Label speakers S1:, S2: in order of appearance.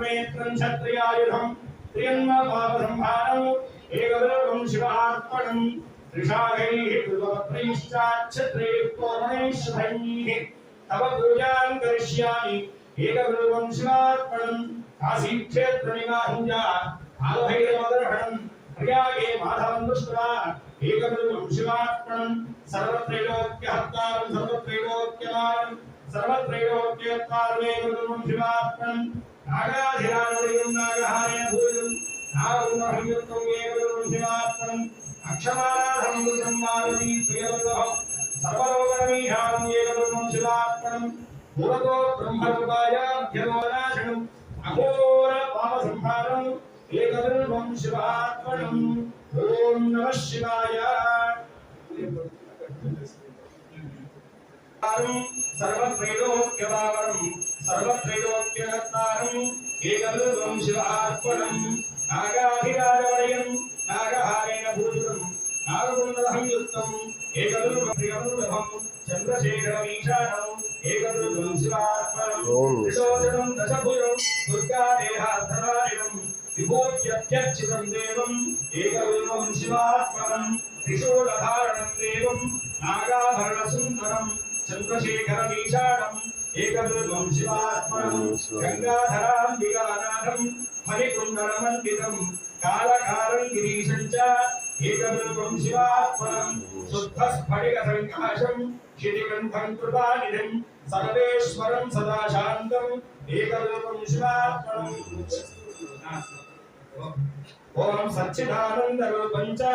S1: नेत्रं क्षत्रियायुधं त्र्यन्मपापसंहारं एकविरवं शिवार्पणं त्रिशाखैः पूर्वपत्रैश्चाक्षत्रैः पूर्णैश्वरैः तव पूजां करिष्यामि एकविरवं शिवार्पणं काशीक्षेत्रनिवासं आलभैरवदर्शनं प्रयागे माधवं दृष्ट्वा एकविरवं शिवार्पणं सर्वत्रैलोक्यहर्तारं सर्वत्रैलोक्यमारं सर्वत्रैलोक्यहर्तारं एकविरवं शिवार्पणं नागाधिराजं नागहारेण भूतं नागुणहंयुक्तं एकविरवं शिवार्पणं अक्षमाराधं दुर्गं मारुति प्रियवल्लभं सर्वलोकनमीशानं एकविरवं शिवार्पणं पुरतो ब्रह्मरूपायाभ्यमोनाशनम् अघोर पापसंहारम् एकविरवं शिवार्पणम् ॐ नमः शिवाय सर्वत्रैलोक्यवावरं सर्वत्रैलोक्यहर्तारं एकविरवं शिवार्पणं नागाधिराजवलयं नागहारेण भूषितं नागकुण्डलसंयुक्तं एकविरवं प्रियवल्लभं चन्द्रशेखरमीशानम् एकविरवं शिवार्पणं त्रिलोचनं दशभुजं दुर्गादेहार्थरायणं विभूत्यत्यर्चितं देवं एकविरवं शिवार्पणं त्रिशूलधारणं देवं नागाभरणसुन्दरं चन्द्रशेखरमीशानम् एकविरवं शिवार्पणं गंगाधराम्बिकानाथं मणिकुण्डलमण्डितं कालकारं गिरीशं च एकविरवं शिवार्पणं शुद्धस्फटिकसङ्काशं शितिकण्ठं कृपानिधिं सर्वेश्वरं सदा शान्तम् एकविरवं शिवार्पणम् ॐ सच्चिदानन्दरूपं च